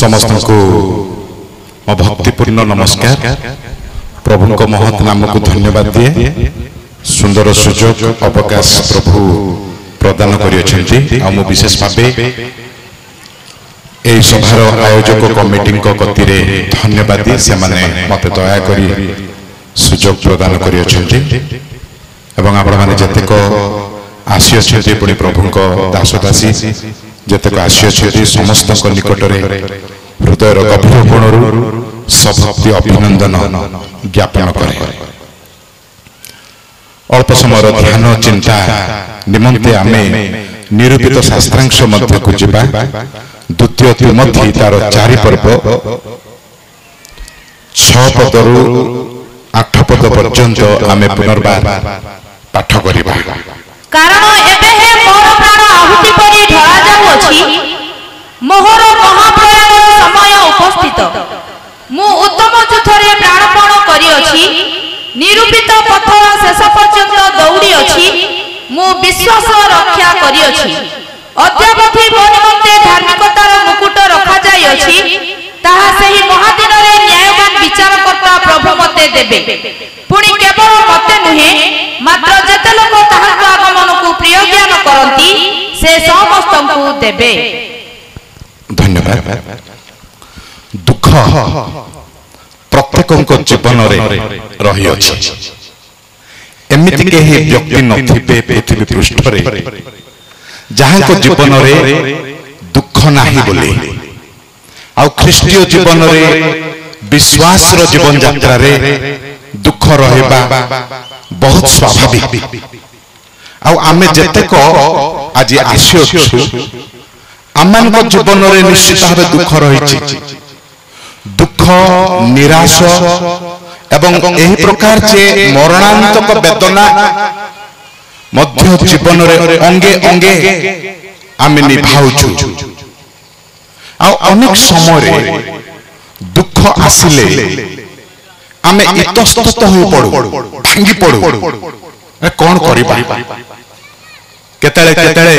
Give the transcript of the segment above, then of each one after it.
समस्त को भक्तिपूर्ण नमस्कार। प्रभु को महत नाम को धन्यवाद दिए सुंदर सुजोग अवकाश प्रभु प्रदान करियछन्ति। आमु विशेष भावे एई सभार आयोजक कमिटी को कतिरे धन्यवाद दी से माने मते दया करी सुजोग प्रदान करियछन्ति एवं आपण माने जतेक आसीयछन्ति पुणी प्रभु को दासदासी जतेक आसीयछन्ति समस्त को निकट रे हृदय गभीर कोणरू सभक्ति अभिनंदन ज्ञापन करे। अल्प समय ध्यान चिंता निमंते आमे निरूपित शास्त्रांश मध्य को जिबा। द्वितीय तिमोथी तार 4 पर्व 6 पदरू 8 पद पर्यंत आमे पुनर्बार पाठ करिबा। कारण एबे हे मोर प्राण आहुति परि ढळा जाउछि, मोहर महाप्रयाण समय उपस्थित। मु उत्तम युद्धरे प्राणपण करिअछि, निरूपित पथ शेष पर्यंत दौड़ी अछि, मु विश्वास रक्षा करिअछि। अद्यावधि मो निमंते धार्मिकतार मुकुट रखा जाय अछि, ताहा सेही महादिन रे न्यायवान विचारकर्ता प्रभु मते देबे। पुणी केवल मते नुहे, मात्र जेते लोक ताहार आगमन को प्रिय ज्ञान करंती से समस्त को देबे। धन्यवाद। दुख प्रत्येक जीवन रही अछि। एमिति केही व्यक्ति नथिबे पृथ्वी पृष्ठ रे जहां को जीवन रे दुख नाही बोले। आ ख्रीष्टीय जीवन रे विश्वास रो जीवन यात्रा रे दुख रहबा बहुत स्वाभाविक। आ आमे जतेक आज आसी आमान को जीवन रे निश्चित भाव दुख रही। दुख निराश एवं एही प्रकार जे मरणांतक वेदना मध्य जीवन रे अंगे अंगे आमे निभाउछु। आ अनेक समय रे दुख आसिले आमे इतस्तत हो पड़ू, भांगी पड़ू। कौन करिबा? केतळे केतळे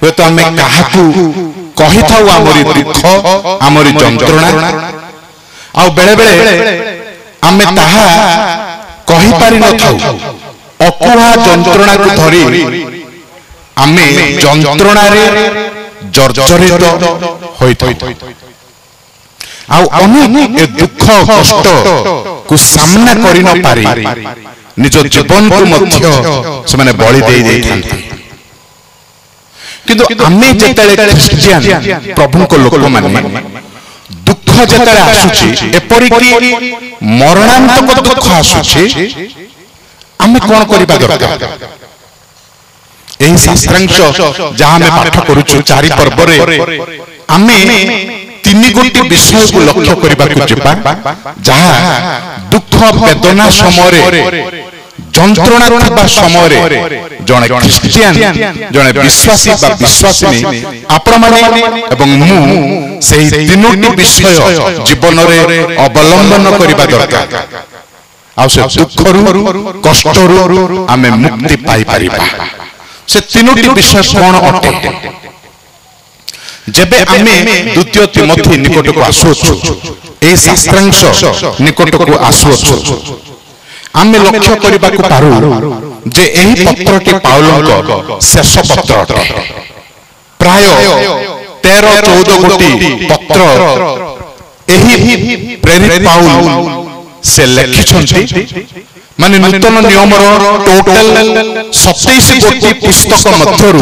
हो तो आमे काहाकू कहि थाउ आमरी दुख आमरी जंत्रणा। आ बेले बेले आमे ताहा कहि पारि न थाउ। अकुहा जंत्रणा को धरी आमे जंत्रणा रे जर्जरित होई थाउ। आ अनेक ए दुख कष्ट को सामना करि न पारि निज जीवन को मध्य से माने बळि देई दैथांती। किंतु आमे जेतले क्रिश्चियन प्रभु को लोक माने दुख जेतले आसुची एपरि कि मरणांतक दुख आसुची आमे कोन करिबा दरकार? एही शास्त्रांश जहां में पाठ करूछु 4 पर्व रे आमे 3 गोटी विषय को लक्ष्य करिबा को जिबा। जहां दुख वेदना समय रे जंत्रणा थिबा समय रे जने क्रिश्चियन जने विश्वासी बा विश्वासिनी आपण माने एवं मु सेही 3टी विषय जीवन रे अवलंबन करिबा दरकार। आ से दुखरु कष्टरु आमे मुक्ति पाई परिबा। से 3टी विषय कोन अटे? जेबे आमे द्वितीय तिमोथी निकट को आसुछु, ए शास्त्रांश निकट को आसुछु, आमे लक्ष्य करिबा को पारु जे एही पत्रटी पाउलଙ୍କ शेष पत्र अटे। प्राय 13-14 गोटी पत्र एही प्रेरित पाउल से लिखिछन्ति। माने नूतन नियम टोटल 27 गोटी पुस्तक मध्यरु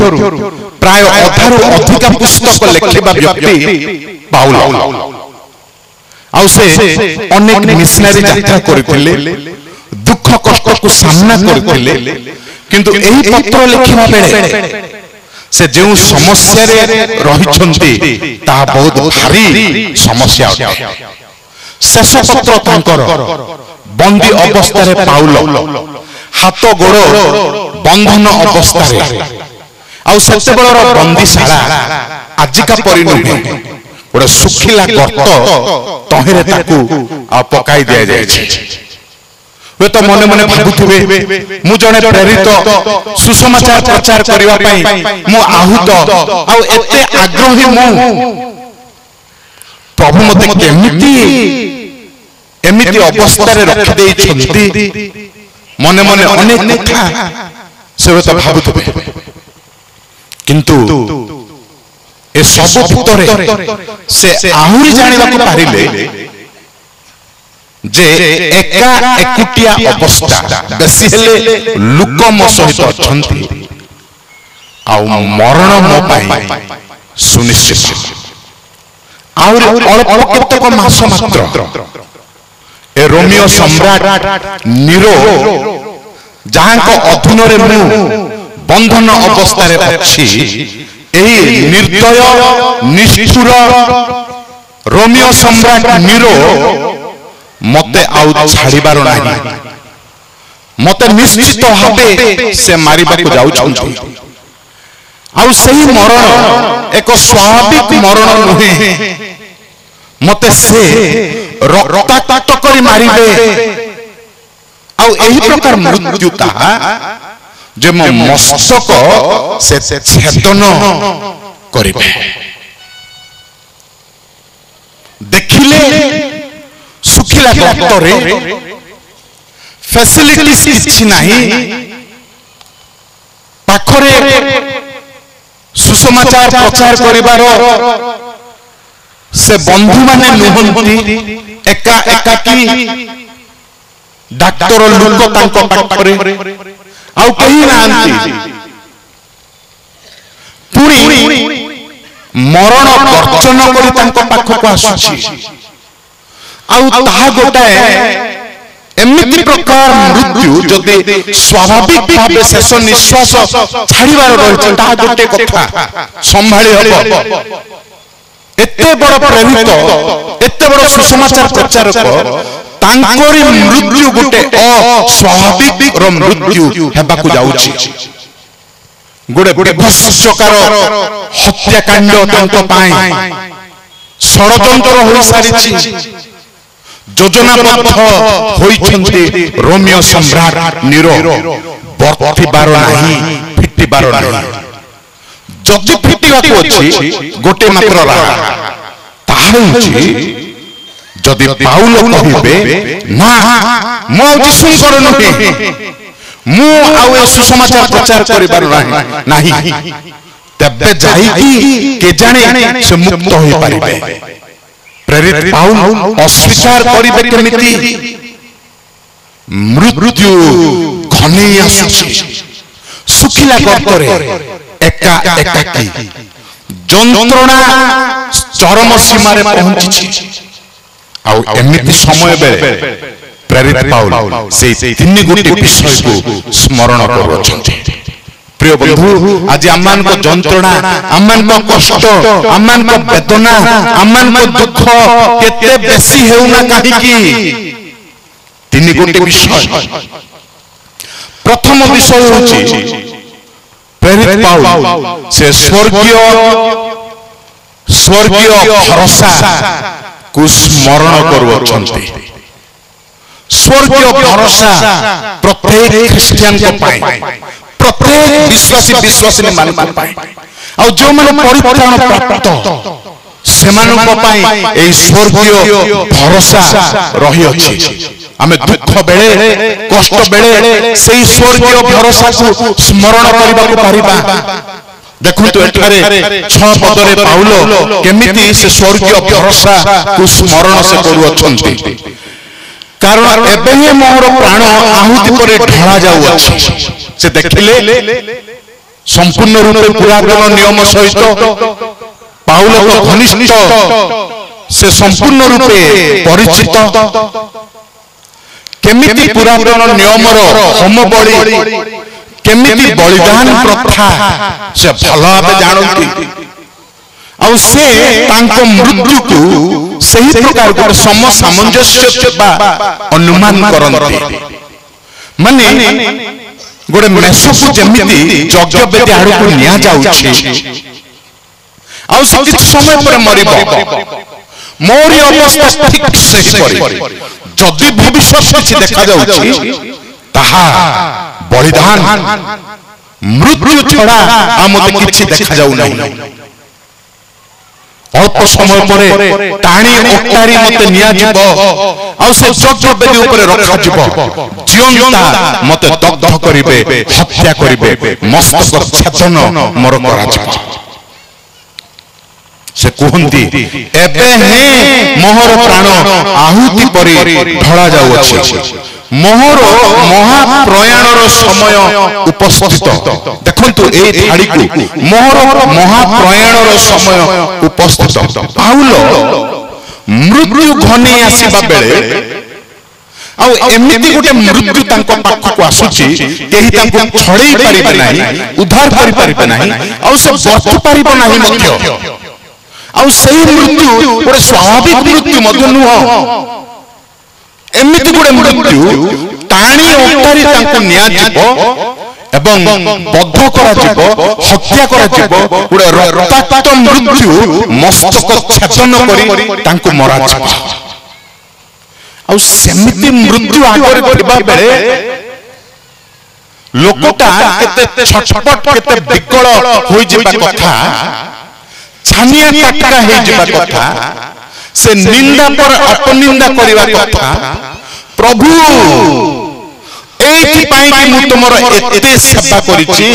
प्राय अधारु अधिक पुस्तक लिखिबा व्यक्ति पाउल। आ से अनेक मिशनरी यात्रा करथिले, दुख कष्ट को सामना करथिले। किंतु एही पत्र लिखिबा बेले से जो समस्या रे रहिछन्ति ता बहुत भारी समस्या अटे। शेष पत्र तांकर बंदी अवस्था रे पाउल हाथ गोड़ बंधन अवस्था रे आ सेतेबेलर बंदीशाला आजिका परि नुहे गोटे सुखिला गर्त तहेरे ताकू आ पकाई दिया जाय छै। वे तो मने मने भाबुथिबे मु जने प्रेरित सुसमाचार प्रचार करिवा पई मु आहुत आ एते आग्रही मु प्रभु मते केमिति एमिति अवस्था रे रखि देइछन्ति मने मने अनेक कथा से तो भाबुतबे किंतु ए सब भितरे से आहुरी जानिबा को पारिले जे एका एकुटिया अवस्था बेसी हेले लोक मो सहित अछंती आ मरण मो पाई सुनिश्चित आउर अल्प केतक मास मात्र ए रोमियो सम्राट नीरो जहां को अधीन रे मु बंधन अवस्था रे अछि एही निर्दय निष्ठुर रोमियो सम्राट नीरो मते आउ छाड़ीबार नाही मते निश्चित भाबे से मारिबा को जाउछंती आउ सही मरण एक स्वाभाविक मरण नुहे मते से रक्ताक्त करी मारिबे आउ एही प्रकार मृत्यु ताहा जे मो मस्तक से छेदन करिबे देखिले सुखिला डॉक्टर फैसिलिटीज किछि नाही पाखरे सुसमाचार प्रचार करिबार से बंधु माने नुहंती एका एकाकी डाक्टर लोक तांको पाखरे आउ कही नांती पुरी मरण गर्जन करी तांको पाखको आसुछि आउ ताहा गोटाए एमिति प्रकार मृत्यु जदि स्वाभाविक भावे शेष निश्वास छाड़ीबार रहिछ ताहा गोटे कथा संभाळी हबो एते बड़ प्रेरित एते बड़ सुसमाचार प्रचारक तांकोरी मृत्यु गोटे अस्वाभाविक रो मृत्यु हेबाकू जाउछि गोटे विभत्सकार हत्याकांड तांको पाई षडयंत्र होई सारिछि योजनाबद्ध होइछन्ति रोमियो सम्राट नीरो बर्थिबार नाही फिटिबार नाही जदि फिटिबाकू अछि गोटे मात्र राहा ताहा होछि जदि पाउलो कहिबे ना मो जिसुकर नुहे मु आउ ए सुसमाचार प्रचार करिबार नाही तबे जाई कि के जाने से मुक्त होई पारिबे प्रेरित पाउल अस्वीकार करिबे केमिति मृत्यु घने आसुछि सुखिला गर्तरे एका एकाकी जंत्रणा चरम सीमा रे पहुंचिछि आउ एमिति समय बेले प्रेरित पाउल से तीन गोटी विषय को स्मरण करूछन्ति प्रिय बंधु आज आमान को जंत्रणा आमान को कष्ट आमान को वेदना आमान को दुख केते बेसी हेउना काहे की तीन गोटी विषय प्रथम विषय होछि प्रेरित पाउल से स्वर्गीय भरोसा को स्मरण करूछन्ति स्वर्गीय भरोसा प्रत्येक क्रिश्चियन को पाए प्रत्येक विश्वासी मान को पाए आ जो माने परित्राण प्राप्त से मान को पाए ए स्वर्गीय भरोसा रही अछि आमे दुख बेले कष्ट बेले सेही स्वर्गीय भरोसा को स्मरण करबा को पारिबा देखु तो एठारे 6 पदरे पाउलो केमिति से स्वर्गीय भरोसा को स्मरण से करू अछंती कारण एबे ही मोर प्राण आहुति परे ढळा जाउ अछि से देखिले संपूर्ण रूपे पुरातन नियम सहित पाउलो तो घनिष्ठ से संपूर्ण रूपे परिचित केमिति पुरातन नियम रो होम बलि केमिति बलिदान प्रथा से भला भाबे जानती आउ से तांको मृत्यु को सही प्रकार गोटे समसामंजस्य बा अनुमान करंती माने गोटे मेष को जेमिति यज्ञ बेदी आड़ को निया जाउछि आउ से किछ समय पर मरिबो मोरी अवस्था ठीक सही परी जदि भविष्य किछ देखा जाउछि ताहा बलिदान मृत्यु छड़ा आमते किछि देखा जाउ नाही अल्प समय पर टाणी ओटारी मते निया जीव आ से यज्ञ बेदी ऊपर रखा जीव जीवंता मते दग्ध करिवे हत्या करिवे मस्तक छेदन मोर करा जीव से कहती एबे हे मोहर प्राण आहुति परि ढला जाउ अछि मोहर महाप्रयाणर समय उपस्थित देखंतु ए धाड़ी को मोहर महाप्रयाणर समय उपस्थित पाउल मृत्यु घने आसीबा बेले आ एमिति गोटे मृत्यु तांको पाखको आसुची केही तांको छड़ेई परिबे नाही उद्धार करि परिबे नाही आ से बच परिबे नाही मध्य आ सही मृत्यु गोटे स्वाभाविक मृत्यु मध्य नुह एमिति गोटे मृत्यु टाणी ओटारी तांको निया जीवो एवं बद्ध करा जीवो हत्या करा जीवो गोटे रक्ताक्त मृत्यु मस्तक छेदन करी तांको मरा जीवो आ सेमिति मृत्यु आगर करबा बेले लोकटा केते छटपट केते विकल होई जेबा कथा छानिया टटका हे जेबा कथा से निंदा पर अपनिंदा करिवा कथा प्रभु एथि पाई कि मु तुमर एते सेवा करिछि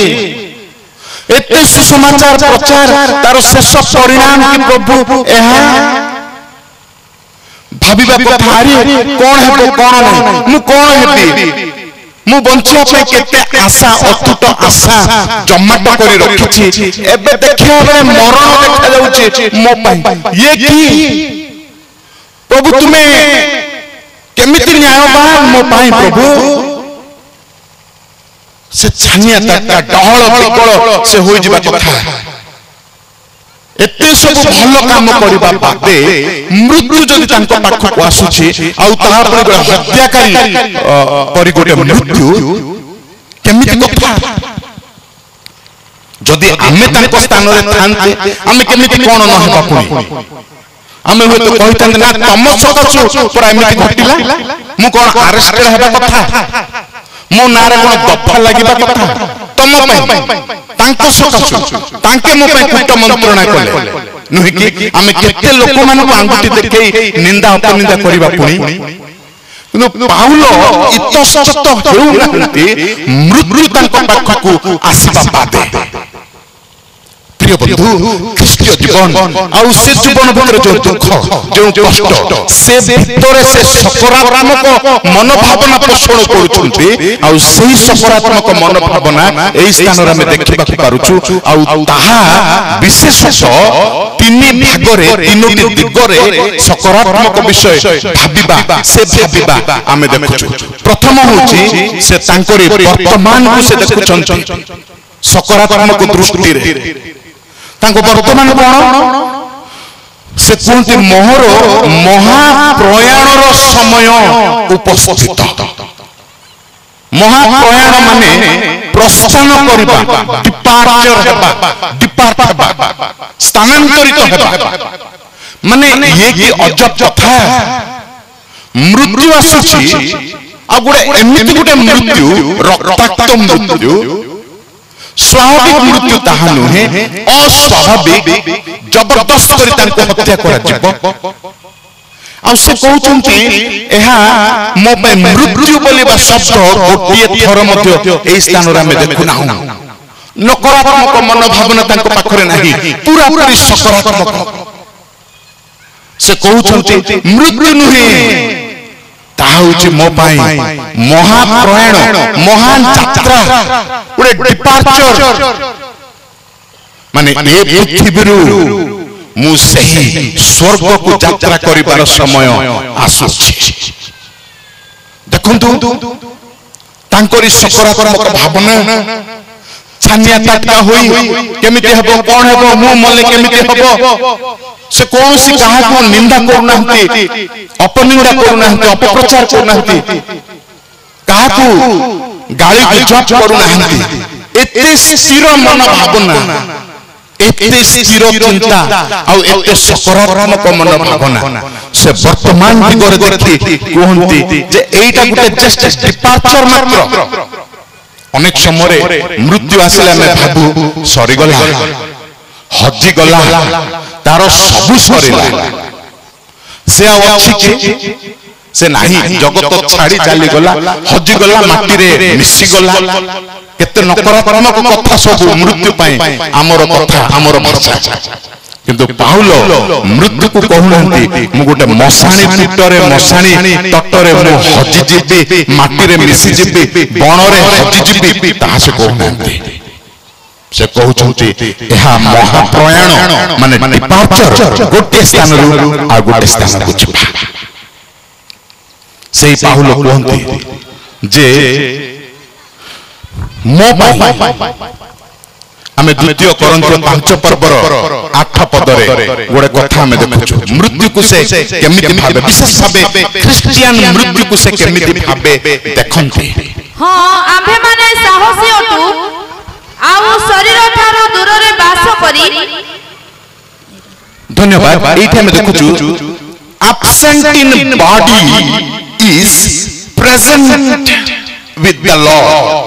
एते सुसमाचार प्रचार तार शेष परिणाम कि प्रभु एहा भाबिबा कथा आरे कोन हेबो कोन नै मु कोन हेबी मु बंचिया पे केते आशा अतुट आशा जमाट करी रखिछि एबे देखिया बेले मरण देखा जाउछि मो पई ये की प्रभु तुम्हें केमिति न्यायवान मो पाई प्रभु से छानिया तका डहळ विकल से होई जिबा कथा एते सब भल काम करिबा बादे मृत्यु जदि तांको पाखको आसुछि आ ताहा पर हत्याकारी परि गोटे मृत्यु केमिति कथा जदि आमे तांको स्थान रे थान्ते आमे केमिति कोन न हेबा पुनी आमे होय तो कहितन ना तम सकासु पर एमिति घटिला मु कोन अरेस्ट हेबा कथा मो नारे कोन दफा लागिबा कथा तम पई तांको सकासु तांके मो पई कुट मंत्रणा कले नुहि कि आमे केते लोक मान को आंगुठी देखै निंदा अपनिंदा करिबा पुनी किंतु पाउल इतस्तत हेउ नांती मृत्यु तांको पाखकु आसीबा बादे प्रिय बंधु ख्रीष्टीय जीवन आउ से जीवन भीतर जो दुख जो कष्ट से भीतर से सकारात्मक मनोभावना पोषण करूछंती आउ सही सकारात्मक मनोभावना एई स्थान रे हम देखिबा पारुछु आउ ताहा विशेषतः तीनी भागरे तीनोटी दिगरे सकारात्मक विषय भाबिबा से भाबिबा हम देखुछु प्रथम होची से तांकरी वर्तमान को से देखुछंती सकारात्मक दृष्टि रे तांको वर्तमान कोन से कोनती मोहर महाप्रयाणर समय उपस्थित महाप्रयाण माने प्रस्थान करबा डिपार्चर हेबा डिपार्ट हेबा स्थानांतरित हेबा माने ये की अजब कथा मृत्यु आसुछि आ गुडे एमिति गुडे मृत्यु रक्ताक्त मृत्यु स्वाभाविक मृत्यु ताहा नुहे अस्वाभाविक जबरदस्त करी तांको हत्या करा जीव आ से कहउचंती एहा मो पे मृत्यु बोलिबा शब्द गोटिए थर मध्ये एई स्थान रे हम देखु ना नकारात्मक मनोभावना तांको पाखरे नाही पूरा पूरी सकारात्मक से कहउचंती मृत्यु नुहे ताहुची मो पाई महाप्रयाण महान यात्रा उडे डिपार्चर माने ए पृथ्वीरु मु सही स्वर्ग को यात्रा करिबार समय आसुछि देखंतु तांकरी सकारात्मक भावना छानिया टटका होई केमिति हेबो कोन हेबो मु मले केमिति हेबो से कोनसी कहा को निंदा करनांती अपनिंदा करनांती अपप्रचार करनांती कहा को गाली गुजब करनांती एते स्थिर मन भावना एते स्थिर चिंता आ एते सकारात्मक मन भावना से वर्तमान दिगरे देखि कहंती जे एटा गुटे जस्ट डिपार्चर मात्र अनेक समय मृत्यु आसिला में भाबू सरी गला हजी गला तार सबु सरिला से अछि कि से नाही जगत छाड़ी चली गला हजि गला माटी रे मिसी गला केते नकारात्मक कथा सब मृत्यु पाए हमर कथा हमर भाषा किंतु पाउलो मृत्यु को कहउनंती मु गोटे मसाणी पिटरे मसाणी तटरे मु हजि जिबी माटी रे मिसी जिबी बण रे हजि जिबी ता से कहउनंती से कहउछंती एहा महाप्रयाण माने डिपार्चर गोटे स्थान रु आ गोटे स्थान को छिपा सेही पाउलो कहंती जे मो आमे द्वितीय कोरिन्थियो 5 पर्वर 8 पदरे गोटे कथा आमे देखुछु मृत्यु को से केमिति भाबे विशेष भाबे क्रिश्चियन मृत्यु को से केमिति भाबे देखंती हां आम्भे माने साहसी अटु आउ शरीर थारो दूर रे वास करी धन्यवाद एठे आमे देखुछु absent in body is present with the Lord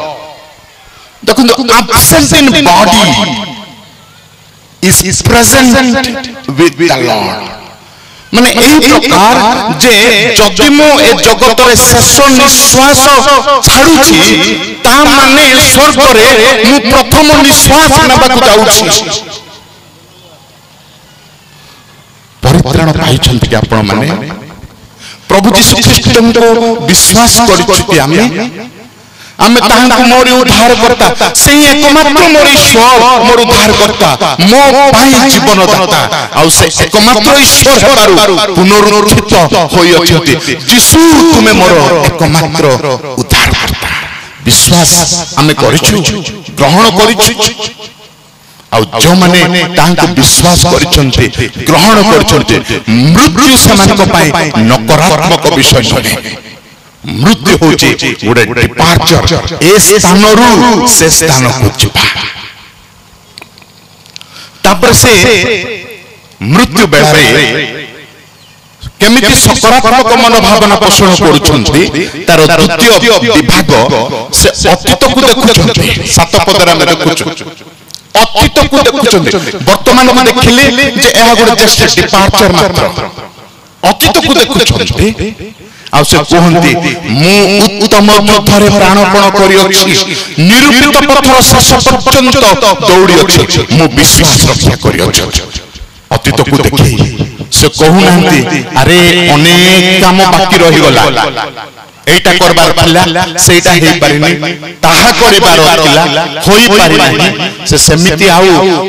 देखो absent in body is present with the Lord माने एही प्रकार जे जदि मो ए जगत रे शेष निश्वास छाडुछि ता माने स्वर्ग रे मु प्रथम निश्वास नबाकु जाउछि परित्राण पाइछन्ति कि आपण माने प्रभु यीशु ख्रीष्ट को विश्वास करिछि आमे आमे ताहां मोर उद्धार करता से एकमात्र मोर ईश्वर मोर उद्धार करता मो पाई जीवन दाता आ से एकमात्र ईश्वर हेबारु पुनरुत्थित होई अछंती यीशु तुमे मोर एकमात्र उद्धार करता विश्वास आमे करिछु ग्रहण करिछु आ जो माने तांको विश्वास करिसंते ग्रहण करिसंते मृत्यु समान पाई नकारात्मक विषय नहीं मृत्यु होची गोटे डिपार्चर ए स्थान रु से स्थान को छिपा तापर से मृत्यु बेलारे केमिति सकारात्मक मनोभावना पोषण करूछंती तार द्वितीय विभाग से अतीत को देखुछंती 7 पदरा में देखुछु अतीत को देखुछंती वर्तमान में देखिले जे एहा गोटे जस्ट डिपार्चर मात्र अतीत को देखुछंती आ से कहंती मु उत्तम युद्धरे प्राणपण करि अछि निरूपित पथर शेष पर्यंत दौड़ी अछि मु विश्वास रक्षा करि अछि अतीत को देखि से कहउनांती अरे अनेक काम बाकी रहि गला एटा करबार थिला सेटा हे पारिनी ताहा करिबार थिला होई पारिनी से समिति आउ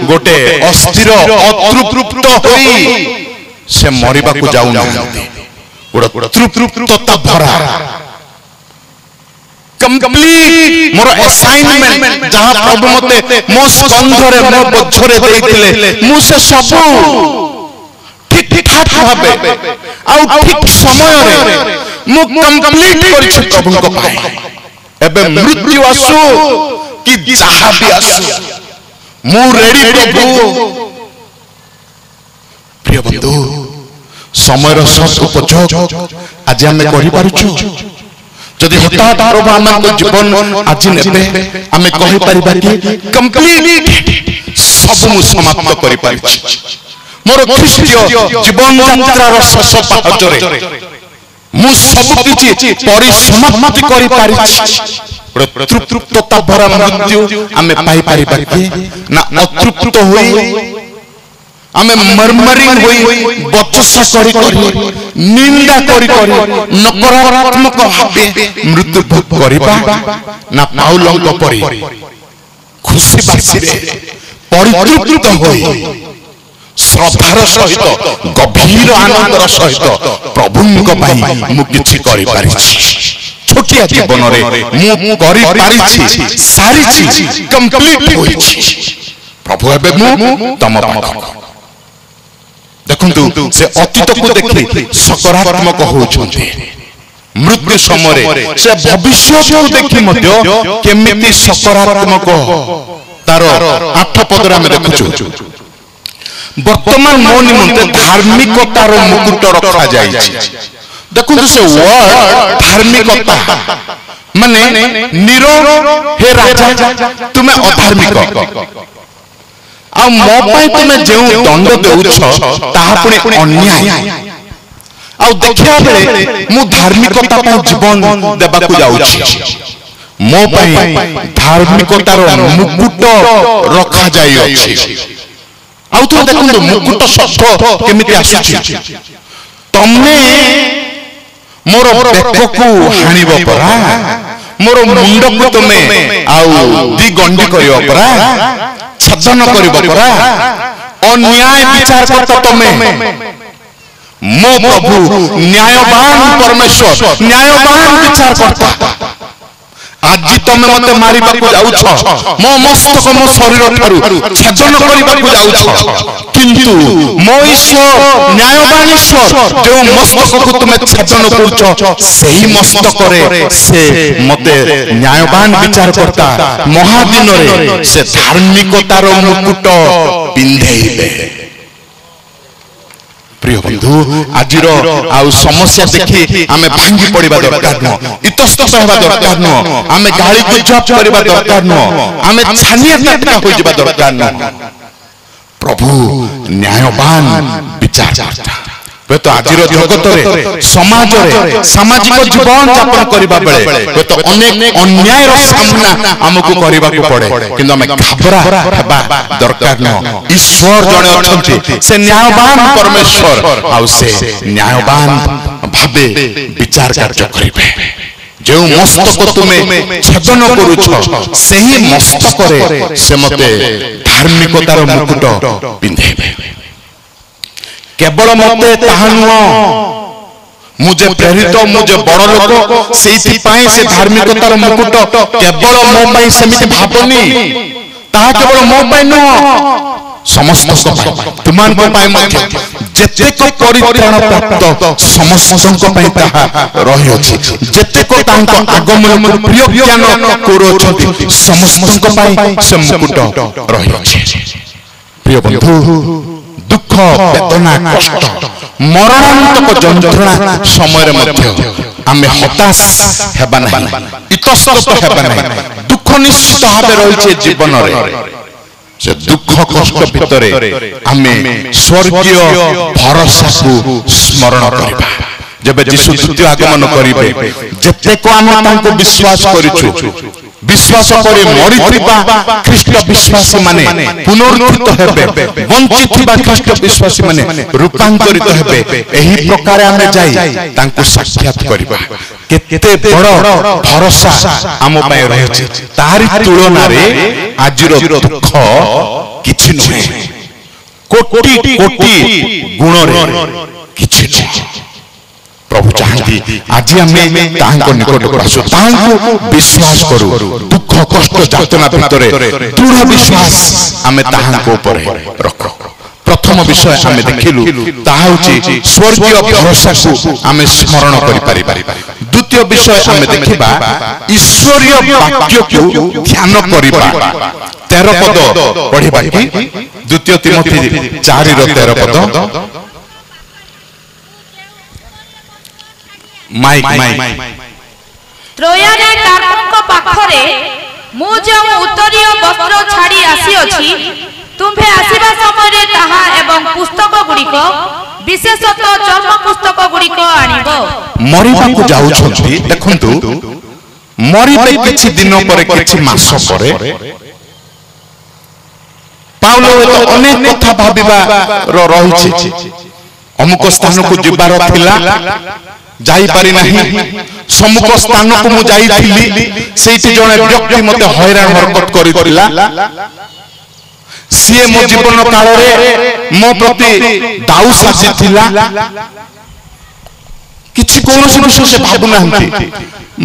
गोटे अस्थिर अतृप्त होई से मरिबा को जाउ नांती तृप्तता भरा कंप्लीट मोर असाइनमेंट जहां प्रभु मते मो स्कंधरे मो बोझरे देइतिले मु से सब ठीक ठाक भाबे आ ठीक समय रे मु कंप्लीट करिछि प्रभु को पाए एबे मृत्यु आसु कि जहां भी आसु मु रेडी प्रभु प्रिय बंधु समय सदुपयोग आज आम करि जदि हठात प्रभु आम जीवन आज नेबे आम कहि परिबा कि कंप्लीट सब मु समाप्त करि पारि मोर ख्रीष्टीय जीवन यात्रार शेष पाहचरे मु सब किछि परिसमाप्ति करि पारि तृप्तता भरा मृत्यु आम पाई परिबा कि ना अतृप्त होई आमे मरमरिंग होई बचसा करी करी निंदा करी करी नकारात्मक भाबे मृत्यु भोग करिबा ना पाउलंक परि खुशी बासी रे परितृप्त होई श्रद्धार सहित गभीर आनंदर सहित प्रभुंक पई मु किछि करि पारिछि छोटिया जीवन रे मु करि पारिछि सारिछि कंप्लीट होइछि प्रभु एबे मु तम पाखक देखंतु से अतीत को देखि सकारात्मक होउछन्ते मृत्यु समय से भविष्य को देखि मध्य केमिति सकारात्मक तार 8 पदरा में देखुछु वर्तमान मो निमंते धार्मिकतार मुकुट रखा जाइछि देखंतु से वर्ड धार्मिकता माने नीरो हे राजा तुमे अधार्मिक आ मो पई तुमे जे दंड देउछ ताहा पुनी अन्याय आ देखिया बेले मु धार्मिकता पर जीवन देबाकू जाउछि मो पई धार्मिकतार मुकुट रखा जाई अछि आउ तो देखो मुकुट शब्द केमिति आसुछि तमे मोर बेककू हानिबो परा मोर मुंड को तुमे आउ दी गंडी करियो परा छदन करिबो परा अन्याय विचार करत तमे मो प्रभु न्यायवान परमेश्वर न्यायवान विचार करता आज तमे मते मारिबा को जाउछ मो मस्तक मो शरीर थारु छेदन करिबा को जाउछ किंतु मो ईश्वर न्यायवान ईश्वर जो मस्तक को तुमे छेदन करछ सेही मस्तक रे से मते न्यायवान विचार करता महादिन रे से धार्मिकतार मुकुट पिंधेइबे प्रिय बंधु आजिर आउ समस्या देखि आमे भांगी पड़िबा दरकार न इतस्तत हेबा दरकार न आमे गाली गुजब करबा दरकार न आमे छानिया टटका होई जिबा दरकार न प्रभु न्यायवान विचार करता तो आजिर जगत रे समाज रे सामाजिक जीवन यापन करबा बेले तो अनेक अन्याय रो सामना हमकु करबा को पड़े किंतु हमें घबरा हेबा दरकार न ईश्वर जणे अछंती से न्यायवान परमेश्वर आउ से न्यायवान भाबे विचार कार्य करिबे जो मस्तक तुमे छेदन करूछ सेही मस्तक रे से मते धार्मिकतार मुकुट पिंधेबे केवल मते ताहा नुह मुझे प्रेरित मुझे बड़ लोक सेठी पाए से धार्मिकतार मुकुट केवल मो पई समिति भाबनी ताहा केवल मो पई नुह समस्त तुमान को पाए मध्य जेते को परित्राण प्राप्त समस्त को पाए ताहा रहि अछि जेते को तांको आगमन को प्रिय ज्ञान करो छथि समस्त को पाए से मुकुट रहि अछि प्रिय बंधु दुख वेदना कष्ट मरणांतक जंत्रणा समय मध्य आमे हताश हेबा नाही इतस्तत हेबा नाही दुख निश्चित भाबे रहिছে जीवन रे से दुख कष्ट भितरे आमे स्वर्गीय भरोसा को स्मरण करबा जबे यीशु द्वितीय आगमन करिवे जते को आमे तांको विश्वास करिछु विश्वास करे मरिथिबा ख्रीष्ट विश्वासी माने पुनरुत्थित हेबे वंचितबा ख्रीष्ट विश्वासी माने रूपांतरित हेबे एही प्रकार आमे जाई तांको साक्षात करबा केते बड़ भरोसा आम पय रहछि तारि तुलना रे आजिर दुख किछि नहे कोटि कोटि गुण रे किछि नहे प्रभु चाहती आज आमे तांको निकट को आसु तांको विश्वास करू दुख कष्ट यातना भितरे दृढ़ विश्वास आमे तांको ऊपर रखो प्रथम विषय आमे देखिलु ताहा होची स्वर्गीय भरोसा को आमे स्मरण करि पारिबा द्वितीय विषय आमे देखिबा ईश्वरीय वाक्य को ध्यान करिबा 13 पद पढिबा कि द्वितीय तिमोथी 4 रो 13 पद माइक त्रोया रे कार्पको पाखरे मु जो उत्तरीय वस्त्र छाड़ी आसी अछि तुम्हे आसीबा समय रे ताहा एवं पुस्तक गुडिक विशेषतः चर्म पुस्तक गुडिक आनिबो मरिबा को जाउ छथि देखंतु मरिबे किछि दिन परे किछि मास परे पाउलो तो अनेक कथा भाबिबा रहिछि अमुक स्थान को जिबार थिला जाई पारि नाही सम्मुख स्थान को मु जाई थिली सेठी जने व्यक्ति मते हैरान हरकत करि दिला सीए मो जीवन काल रे मो प्रति दाऊ सासी थिला किछि कोनोसी विषय से भाबु नाहंती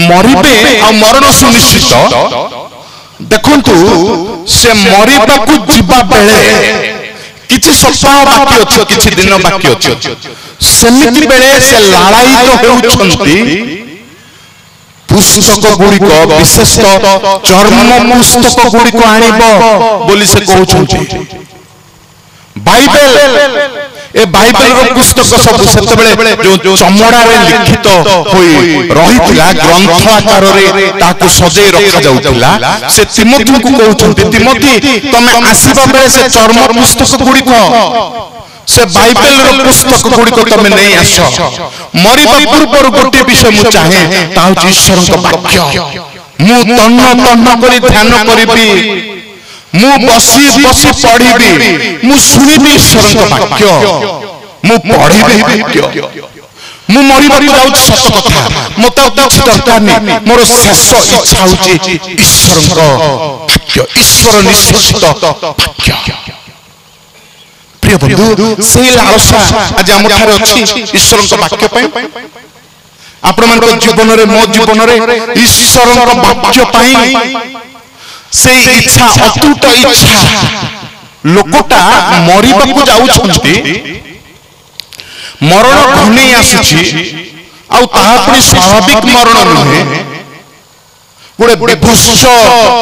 मरिबे आ मरण सुनिश्चित देखंतु से मरिबा को जिबा बेले किछि सप्ताह बाकी अछि किछि दिन बाकी अछि सेमिति बेले से लालायित हेउछंती पुस्तक गुड़िक विशेषतः चर्म पुस्तक गुड़िक आनिबो बोली से कहउछंती बाइबल ए बाइबल रो पुस्तक सब सेतबेले जो चमड़ा रे लिखित होई रहितला ग्रंथ आकार रे ताकू सजै रखा जाउतला से तिमोथी को कहउछन्ति तिमोथी तमे आसीबा बेले से चर्म पुस्तक गुडी को से बाइबल रो पुस्तक गुडी को तमे नै आसो मरिबा पूर्व गोटे विषय मु चाहे ता होछि ईश्वर को वाक्य मु तन्न करी ध्यान करिबी मु बसी पढ़िबी मु सुनिबी ईश्वर को वाक्य मु पढ़िबी वाक्य मु मरिबा जाउछि सत कथा मते किछि दरकार नै मोर शेष इच्छा होछि ईश्वर को वाक्य ईश्वर निश्चित वाक्य प्रिय बंधु सेही लालसा आज हम ठारे अछि ईश्वर को वाक्य पय आपण मन को जीवन रे मो जीवन रे ईश्वर को वाक्य पय से इच्छा अतुट इच्छा लोकटा मरिबा को जाउछन्ति मरण घने आसुछि आ ताहा पुनी स्वाभाविक मरण नहे गोटे विभत्स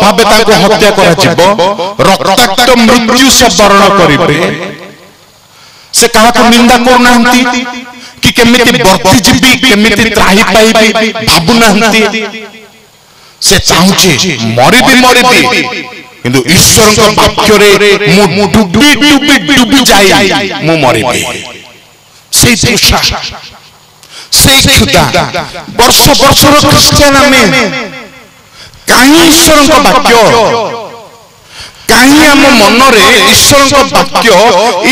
भाबे ताको हत्या करा जिवो रक्ताक्त मृत्यु से वर्ण करिबे से कहा को निंदा करनाहंती कि केमिति बर्ती जिबी केमिति त्राही पाइबी भाबु नाहंती से चाहुछि मरिबी किंतु ईश्वर को वाक्य रे मु डुबी जाई मु मरिबी से तृषा से क्षुधा वर्ष रो क्रिश्चियन में काहे ईश्वर को वाक्य काहे हम मन रे ईश्वर को वाक्य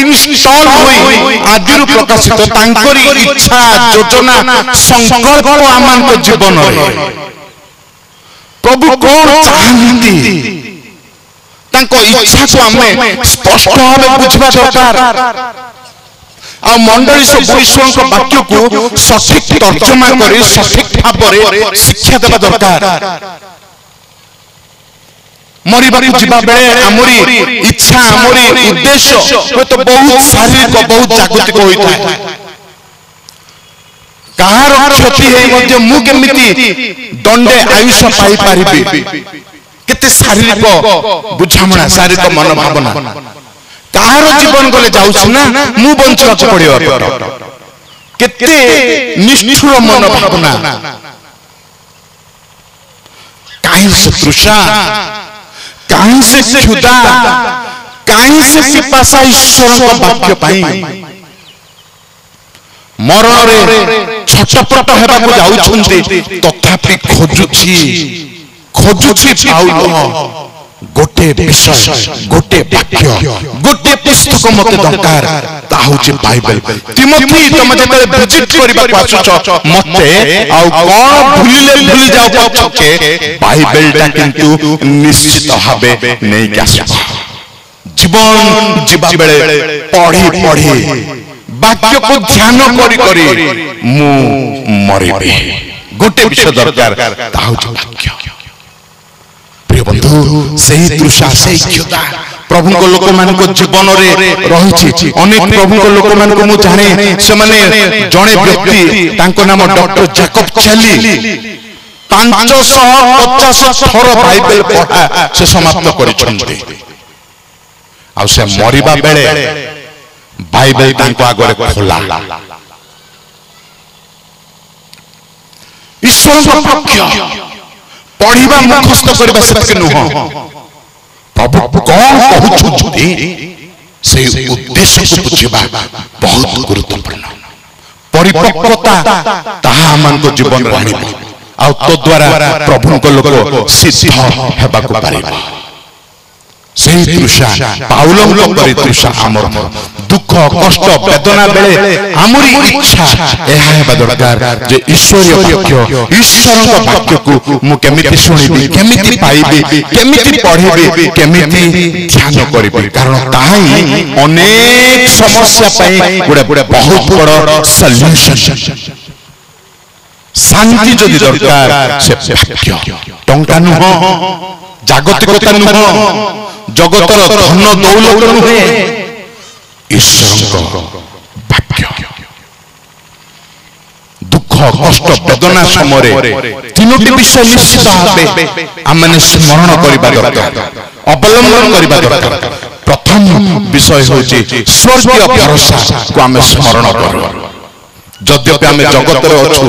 इंस्टॉल होई आदिरु प्रकाशित तांकरी इच्छा योजना संकल्प आमान को जीवन रे प्रभु कौन चाहती तांको इच्छा को हमें स्पष्ट भाव बुझवा दरकार आ मंडली सब ईश्वर को वाक्य को सठिक तर्जमा करी सठिक भाव रे शिक्षा देबा दरकार मरिबा जिबा बेले हमरी इच्छा हमरी उद्देश्य हो तो बहुत शारीरिक बहुत जागतिक होइता कहार क्षति है मध्य मु केमिति दंडे आयुष पाई पारिबी केते शारीरिक बुझामणा शारीरिक मन भावना कहार जीवन गले जाउछ ना मु बंचना पड़ियो केते निष्ठुर मन भावना काहे से तृषा काहे से क्षुधा काहे से पिपासा ईश्वर को वाक्य पाई मरण रे छटपट हेबा को जाउछन्ते तथापि खोजुछि पाउल गोटे विषय गोटे वाक्य गोटे पुस्तक मते दरकार ता होछि बाइबल तिमोथी तमे जेते विजिट करबा को आछछ मते आ कोन भूली जाओ पछके बाइबल ता किंतु निश्चित भाबे नै आसबा जीवन जीवा बेले पढ़ी वाक्य को ध्यान करी मु मरिबे गोटे विषय दरकार ता होछि वाक्य प्रिय बंधु सही तृषा सही क्षुधा प्रभु को लोक मान को जीवन रे रहिछि अनेक प्रभु को लोक मान को मु जाने से माने जणे व्यक्ति तांको नाम डॉक्टर जैकब चैली 550 थर बाइबल पढ़ा से समाप्त करिछन्ते आ से मरिबा बेले बाइबल तांको आगरे खोला ईश्वर को वाक्य पढ़िबा मुखस्थ करबा सेतके नुह प्रभु कौन कहउछुती से उद्देश्य को बुझिबा बहुत गुरुत्वपूर्ण परिपक्वता ताहा मन को जीवन राणीबा आ तो द्वारा प्रभु को लोक सिद्ध हेबा को पारिबा सेही तृषा पाउलंको परि तृषा हमर दुख कष्ट वेदना बेले हमरी इच्छा एहा हेबा दरकार जे ईश्वरीय वाक्य ईश्वर को वाक्य को मु केमिति सुनिबी केमिति पाइबी केमिति पढ़िबी केमिति ध्यान करिबी कारण ताही अनेक समस्या पई गुडे बहुत बड़ सॉल्यूशन शांति जदि दरकार से वाक्य टंका नुह जागतिकता नुह जगतर धन दौलत नुहे ईश्वर वाक्य दुख कष्ट वेदना समय तीनोटी विषय निश्चित भावे आमने स्मरण करबा दरकार अवलंबन करबा दरकार प्रथम प्रथम विषय होची स्वर्गीय भरोसा को आम स्मरण करू। जद्यपि आम जगत अच्छु,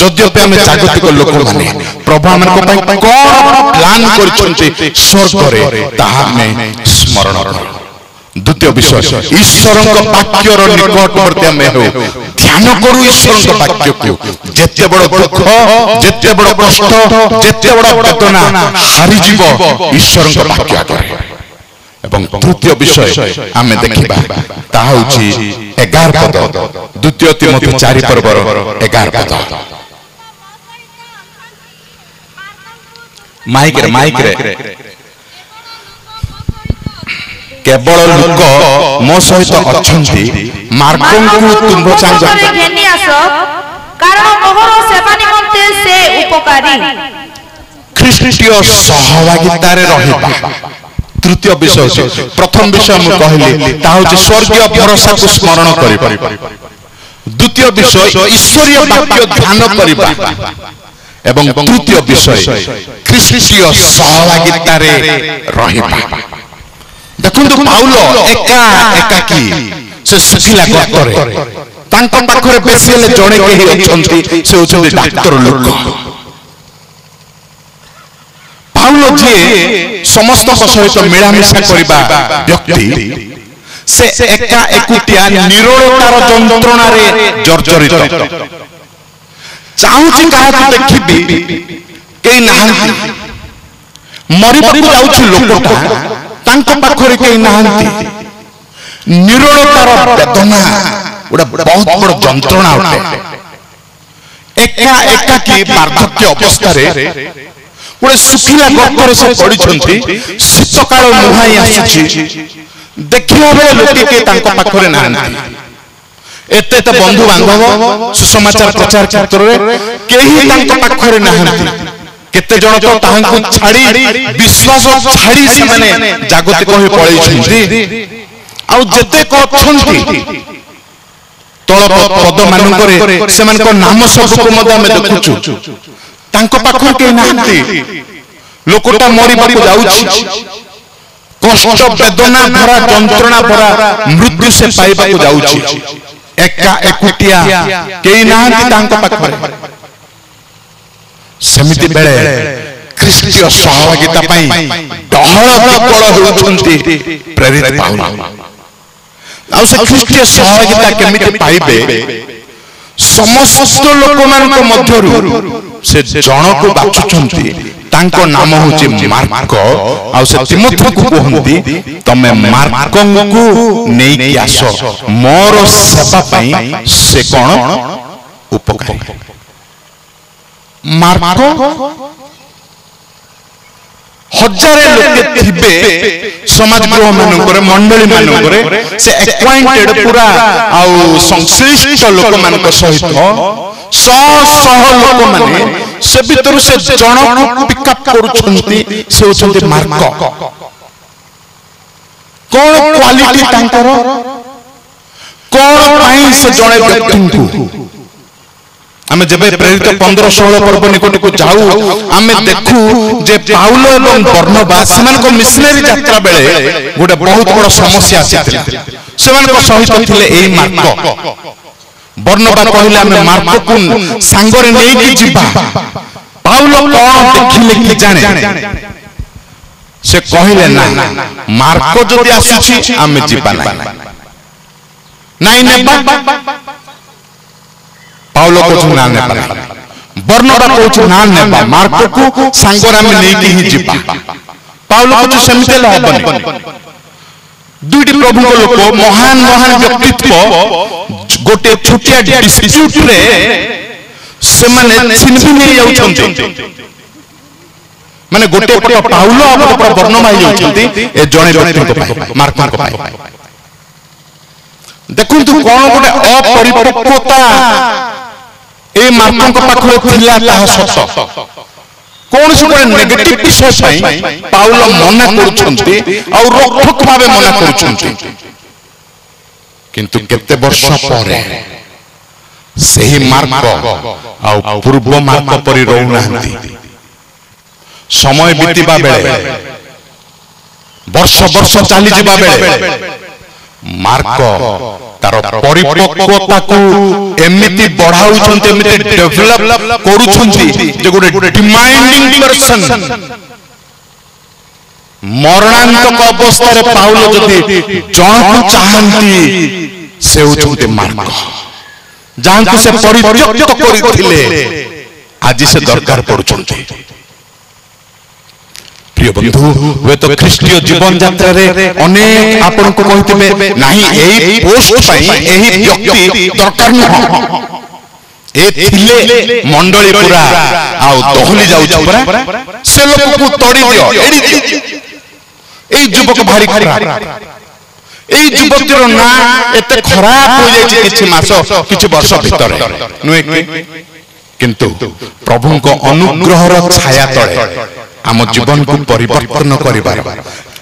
जद्यपि आम जागतिक लोक माने प्रभु आम कौन प्लान कर स्वर्ग स्मरण करू। द्वितीय विषय ईश्वर वाक्यर निकटवर्ती आम हो ध्यान करू। ईश्वर वाक्य को जिते बड़ दुख, जिते बड़ कष्ट, जिते बड़ वेदना हारीजीव ईश्वर वाक्य आगे। एवं तृतीय विषय आम देखा ताहा 11 पद, द्वितीय तिमोथी 4 पर्वर 11 पद। माइक रे केवल लोक मो सहित अच्छी मार्को तुम घेनी आस कारण मोहर सेवा निमंते से उपकारी ख्रीष्टीय सहभागिता रे रहिबा। तृतीय विषय प्रथम विषय मु कहली ता होची स्वर्गीय भरोसा को स्मरण करि। द्वितीय विषय ईश्वरीय वाक्य ध्यान करिबा एवं तृतीय विषय ख्रीष्टीय सहभागिता रे रहिबा। देखंतु पाउल एकाकी से सुखिला गतरे तांको पाखरे बेसिले जणे केही अछंती से होछंती डाक्टर लोक। पाउल जे समस्त सहित मिलामिशा करिबा व्यक्ति से एका एकुटिया निरोधतार जंत्रणा रे जर्जरित चाहूची काहा देखिबी केही नाही मरिबाकू जाउछि लोकटा तांको पाखरे केही नाहंती। निरोधतार वेदना गोटे बहुत बड़ जंत्रणा उठे। एकाकी वार्धक्य अवस्था गोटे सुखिला गतरे से पड़िछंती। शीत काल मुहाई आसुछि देखिला बेले लोके के तांको पाखरे नाहंती। एते त बंधु बांधव सुसमाचार प्रचार क्षेत्र रे केही तांको पाखरे नाहंती। केते जण तो तांको छाड़ी विश्वास छाड़ी से माने जागतिक होई पळैछंती। आ जते को छंती तळ पद मानकरे से मान को नाम सब को मदा में देखुछु तांको पाखर के नाहंती। लोकटा मरि बाकू जाउछि कष्ट वेदना भरा जंत्रणा भरा मृत्यु से पाइबाकू जाउछि। एकुटिया केही नाहंती तांको पाखरे। सेमिति बेले ख्रीष्टीय सहभागिता पई डहळ विकळ होउछंती प्रेरित पाउल। आ से ख्रीष्टीय सहभागिता केमिति पाइबे समस्त लोक मान को मध्यरु से जण को बाछुछंती तांको नाम होची मार्को। आ से तिमोथी को कहंती तमे मार्को को नेई कि आसो मोर सेवा पई से कोन उपकारी। मार्को हजारे लोके थिबे समाज गृह मानकरे मंडली मानकरे से एक्वाइंटेड पूरा आउ संश्लिष्ट लोक मानक सहित सह लोक माने से भीतर से जण को पिकअप करूछंती से होछंती मार्को। कोन क्वालिटी तांकर कोन पाई से जणे व्यक्ति आमे जबे प्रेरित 15-16 पर्व निकट को जाऊ आमे देखू जे पाउल एवं बर्नबास सेमान को मिशनरी यात्रा बेले गोटे बहुत बड़ समस्या आसीथिला। सेमान को सहित थिले एई मार्को। बर्नबास कहले आमे मार्को को सांगरे नै कि जिबा। पाउल कोन देखिले कि जाने से कहले ना मार्को जदि आसुछि आमे जिबा नाही नेबा। पाउल को ना नेबा बर्नबा को ना नेबा मार्को को सांगरा में नै कि ही जिबा। पाउल को समिते हबनी। दुईटी प्रभु को लोक महान महान व्यक्तित्व गोटे छोटिया डिस्प्यूट रे से माने छिनबी नै जाउछंती। माने गोटे पट पाउल और पट बर्नबा जाउछंती ए जणे व्यक्ति को मार्को को पाई। देखंतु कोन गोटे अपरिपक्वता ए मार्को पाखरे थिला ताहा सत। कौन से गोटे नेगेटिव विषय पई पाउल मना करूछंती और रोकठोक भावे मना करूछंती। किंतु केते वर्ष परे सही मार्को आ पूर्व मार्को परि रहू नाहंती। समय बीतीबा बेले वर्ष वर्ष चली जिबा बेले मार्क तार परिपक्वता को एमिति बढ़ाउछन्ते एमिति डेवलप करूछन्ते जे गोटे डिमांडिंग पर्सन मरणांतक अवस्था रे पाउलो जदि जण चाहंती से होछन्ते मार्क जहां को से परित्यक्त करिथिले आज से दरकार पड़ुछन्ते। प्रिय बंधु वे तो ख्रीष्टीय जीवन यात्रा रे अनेक आपन को कहितबे नाही एही पोस्ट पई एही व्यक्ति दरकार न ए थिले मंडली पूरा आ दहली जाउ परा से लोक को तोड़ी दियो एई युवक भारी खराब एई युवतीर ना एते खराब हो जाय किछि मास किछि वर्ष भीतर नुए किंतु प्रभु को अनुग्रह रो छाया तळे आम जीवन को परिवर्तन करिबार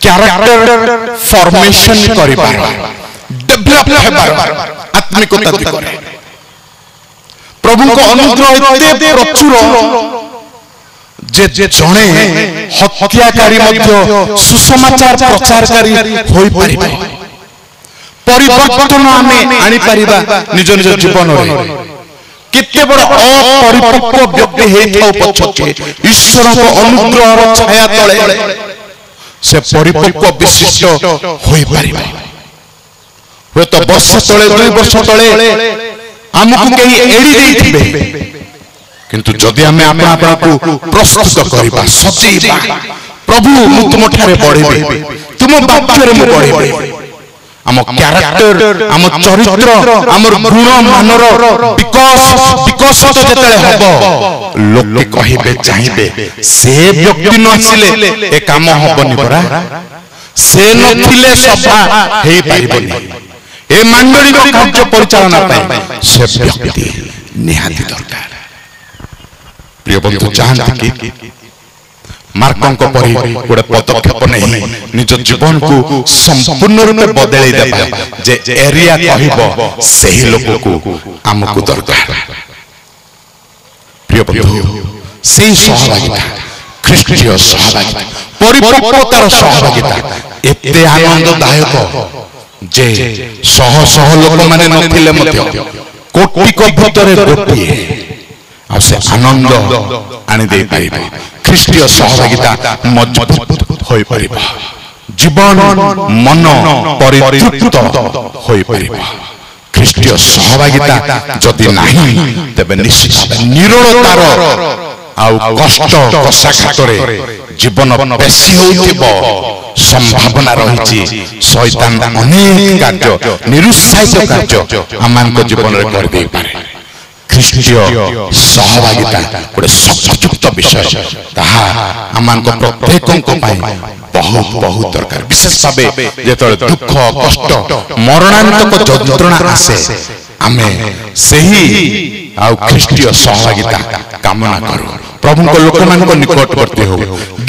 कैरेक्टर फॉर्मेशन करिबार डेवलप हेबार आत्मिकता दिगरे प्रभु को अनुग्रह एते प्रचुर जे जणे हत्याकारी मध्य सुसमाचार प्रचारकारी होई परिबे परिवर्तन आमे आनी परिबा निज निज जीवन रे कितने बड़ अपरिपक्व व्यक्ति हेथाउ पछके ईश्वर को अनुग्रह रो छाया तळे से परिपक्व विशिष्ट होई परिबा हो तो वर्ष तळे 2 वर्ष तळे हमकु केही एडी देइथिबे किंतु जदि हमें अपना अपना को प्रस्तुत करिबा सचेबा प्रभु मु तुम ठारे बढ़ेबे तुम वाक्य रे मु बढ़ेबे आम कैरेक्टर आम चरित्र आमर गुण मानर विकसित जेतले हबो लोके कहिबे चाहिबे से व्यक्ति न आसिले ए काम हबनी परा से नथिले सभा हेई पाइबनी ए मंडली को कार्य परिचालना पाए से व्यक्ति निहाती दरकार। प्रिय बंधु चाहन्ति कि मार्कंक परि गोटे पदक्षेप नहीं निज जीवन को संपूर्ण रूप बदलाई देबा जे एरिया कहिबो सही लोक को हमकु दरकार। प्रिय बंधु सही सहभागिता ख्रीष्टीय सहभागिता परिपक्वतार सहभागिता एते आनंददायक जे सह सह लोक माने नथिले मध्य कोटि को भीतर गोटिए से आनंद आनी दे पाइबे ख्रीष्टीय सहभागिता मजबूत होई परिबा जीवन मन परितृप्त होई परिबा। ख्रीष्टीय सहभागिता जदि नाही तबे निश्चित निरोधतार आउ कष्ट कषाघातरे जीवन बेसी होइथिबो संभावना रहिछि शैतान अनेक कार्य निरुत्साहित कार्य आमानक जीवन रे कर दे पारे। ख्रीष्टीय सहभागिता गोटे सचुक्त विषय ताहा आमान को प्रत्येक को पाई बहुत बहुत दरकार विशेष भावे जेतले दुख कष्ट मरणांतक जंत्रणा आसे आमे सही आ ख्रीष्टीय सहभागिता कामना करू प्रभु को लोक मान को निकट करते हो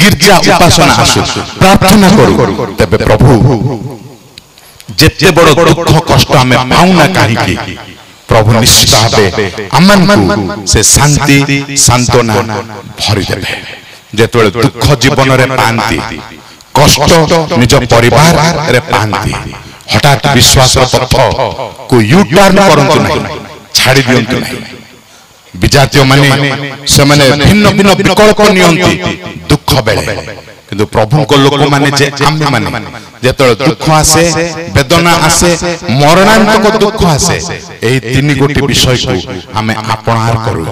गिरजा उपासना आसु प्रार्थना करू तबे प्रभु जेते बड़ दुख कष्ट आमे पाउना काहे की प्रभु निश्चित भावे आमन से शांति सांत्वना भरी देबे जेतले दुख जीवन रे पांती कष्ट निज परिवार रे पांती हठात विश्वास पथ को यू टर्न करंतु नहीं छाड़ी दियंतु नहीं विजातीय माने से माने भिन्न भिन्न विकल्प नियंती दुख बेले किंतु प्रभु को लोक माने जे आमे माने जेतले दुख आसे वेदना आसे मरणांतक दुख आसे एही तीन गोटी विषय को आमे आपणार करू।